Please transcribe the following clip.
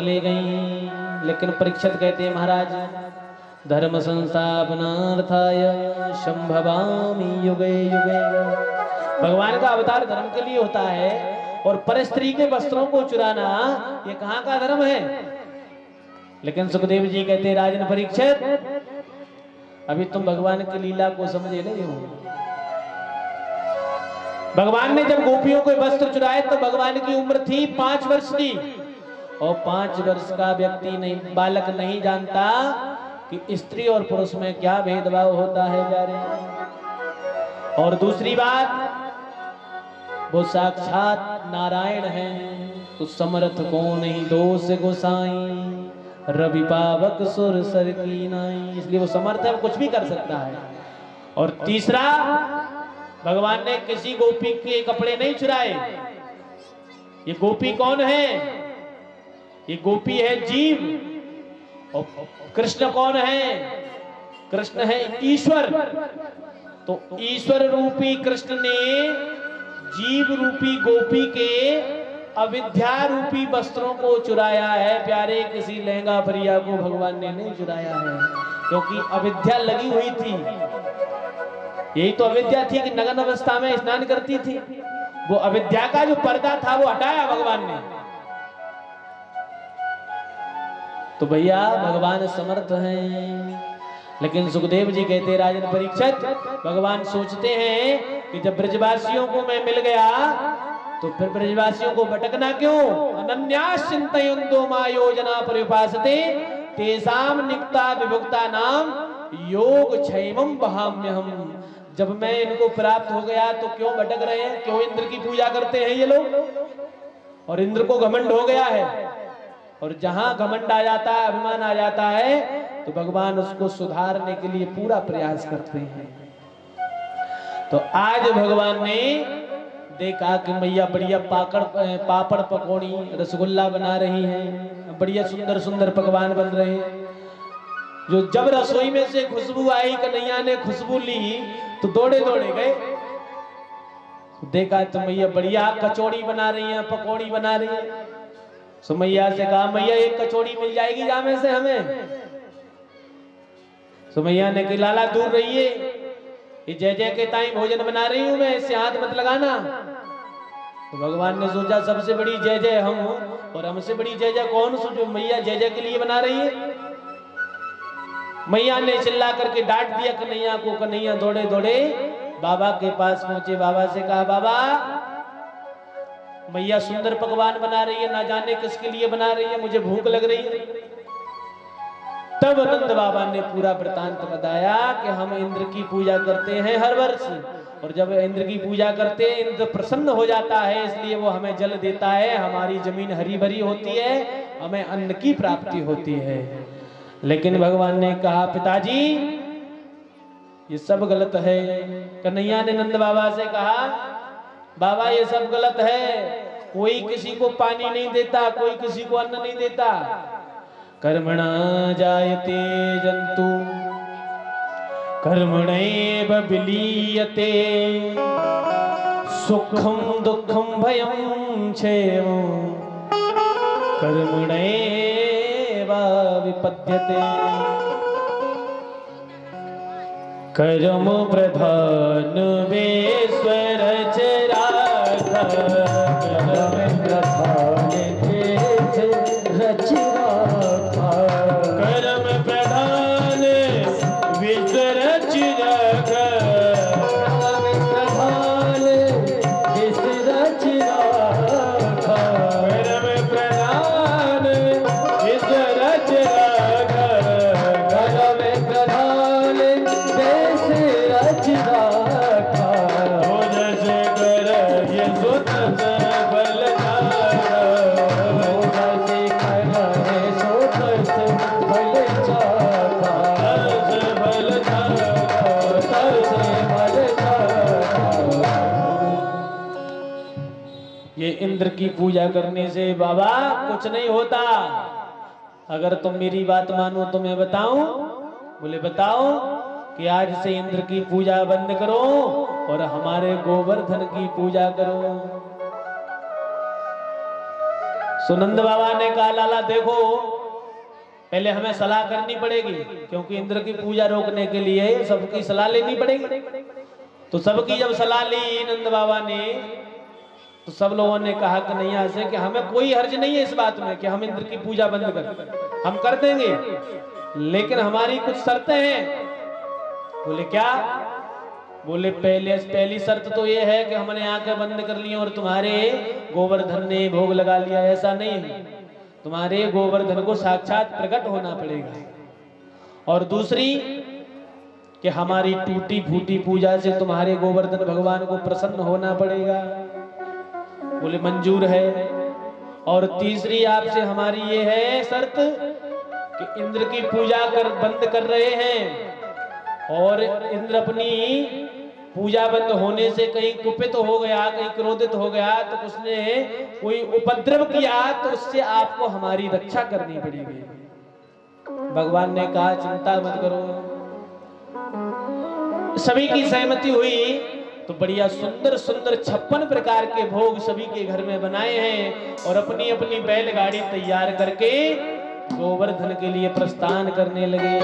ले गई। लेकिन परीक्षित कहते हैं महाराज धर्म संस्थापनार्थाय संभवामि युगे युगे। भगवान का अवतार धर्म के लिए होता है और परस्त्री के वस्त्रों को चुराना ये कहाँ का धर्म है। लेकिन सुखदेव जी कहते हैं राजन परीक्षित अभी तुम भगवान की लीला को समझे नहीं हो। भगवान ने जब गोपियों को वस्त्र चुराए तो भगवान की उम्र थी 5 वर्ष की और 5 वर्ष का व्यक्ति नहीं बालक नहीं जानता कि स्त्री और पुरुष में क्या भेदभाव होता है प्यारे। और दूसरी बात वो साक्षात नारायण है तो समर्थ को नहीं दोष गोसाई रवि पावक सुर सर की नाई। इसलिए वो समर्थ है वो कुछ भी कर सकता है। और तीसरा भगवान ने किसी गोपी के कपड़े नहीं चुराए। ये गोपी कौन है? ये गोपी है जीव और कृष्ण कौन है? कृष्ण है ईश्वर। तो ईश्वर रूपी कृष्ण ने जीव रूपी गोपी के अविद्या रूपी वस्त्रों को चुराया है प्यारे। किसी लहंगा प्रिया को भगवान ने नहीं चुराया है क्योंकि अविद्या लगी हुई थी। यही तो अविद्या थी कि नग्न अवस्था में स्नान करती थी। वो अविद्या का जो पर्दा था वो हटाया भगवान ने। तो भैया भगवान समर्थ हैं। लेकिन सुखदेव जी कहते राजन परीक्षित भगवान सोचते हैं कि जब ब्रजवासियों को मैं मिल गया तो फिर ब्रजवासियों को भटकना क्यों। अनन्यास चिंतयन्तो मा योजना परिपासते तेषां निक्ता विभुक्ता नाम योग क्षैमं वहाम्यहम्। जब मैं इनको प्राप्त हो गया तो क्यों भटक रहे हैं? क्यों इंद्र की पूजा करते हैं ये लोग? और इंद्र को घमंड हो गया है और जहां घमंड आ जाता है अभिमान आ जाता है तो भगवान उसको सुधारने के लिए पूरा प्रयास करते हैं। तो आज भगवान ने देखा कि मैया बढ़िया पापड़ पकौड़ी रसगुल्ला बना रही हैं। बढ़िया सुंदर सुंदर पकवान बन रहे हैं। जो जब रसोई में से खुशबू आई कन्हैया ने खुशबू ली तो दौड़े दौड़े गए। देखा तो मैया बढ़िया कचौड़ी बना रही हैं पकौड़ी बना रही है। सो मैया से कहा मैया एक कचौड़ी मिल जाएगी जामे से हमें? सो मैया ने कहा लाला दूर रहिए ये जय जय के ताई भोजन बना रही हूं मैं इससे हाथ मत लगाना। तो भगवान ने सोचा सबसे बड़ी जय जय हम हो और हमसे बड़ी जय जय कौन? सो जो मैया जय जय के लिए बना रही है। मैया ने चिल्ला करके डांट दिया कन्हैया को। कन्हैया दौड़े दौड़े बाबा के पास पहुंचे। बाबा से कहा बाबा मैया सुंदर पकवान बना रही है ना जाने किसके लिए बना रही है मुझे भूख लग रही है। तब नंद बाबा ने पूरा वृतांत बताया कि हम इंद्र की पूजा करते हैं हर वर्ष और जब इंद्र की पूजा करते हैं इंद्र प्रसन्न हो जाता है इसलिए वो हमें जल देता है। हमारी जमीन हरी भरी होती है हमें अन्न की प्राप्ति होती है। लेकिन भगवान ने कहा पिताजी ये सब गलत है। कन्हैया ने नंद बाबा से कहा बाबा ये सब गलत है। कोई किसी को पानी नहीं देता कोई किसी को अन्न नहीं देता। कर्मणा जायते जंतु कर्मणैव विलीयते सुखम दुखम भयम क्षेमं कर्मणैव विपद्यते। कर्म प्रधान वेश्वर चराचर इंद्र की पूजा करने से बाबा कुछ नहीं होता। अगर तुम मेरी बात मानो तो मैं बताऊं। बोले बताओ कि आज से इंद्र की पूजा बंद करो और हमारे गोवर्धन की पूजा करो। सुनंद बाबा ने कहा लाला देखो पहले हमें सलाह करनी पड़ेगी, क्योंकि इंद्र की पूजा रोकने के लिए सबकी सलाह लेनी पड़ेगी। तो सबकी जब सलाह ली नंद बाबा ने, तो सब लोगों ने कहा कि नहीं ऐसे कि हमें कोई हर्ज नहीं है इस बात में कि हम इंद्र की पूजा बंद कर, हम कर देंगे, लेकिन हमारी कुछ शर्तें हैं। बोले क्या? बोले पहली शर्त तो ये है कि हमने आंखें बंद कर ली और तुम्हारे गोवर्धन ने भोग लगा लिया, ऐसा नहीं है, तुम्हारे गोवर्धन को साक्षात प्रकट होना पड़ेगा। और दूसरी कि हमारी टूटी फूटी पूजा से तुम्हारे गोवर्धन भगवान को प्रसन्न होना पड़ेगा। बोले मंजूर है। और तीसरी आपसे हमारी ये है शर्त कि इंद्र की पूजा बंद कर रहे हैं और इंद्र अपनी पूजा बंद होने से कहीं कुपित हो गया, कहीं क्रोधित हो गया, तो उसने कोई उपद्रव किया तो उससे आपको हमारी रक्षा करनी पड़ेगी। भगवान ने कहा चिंता मत करो। सभी की सहमति हुई तो बढ़िया सुंदर सुंदर 56 प्रकार के भोग सभी के घर में बनाए हैं और अपनी अपनी बैलगाड़ी तैयार करके गोवर्धन के लिए प्रस्थान करने लगे।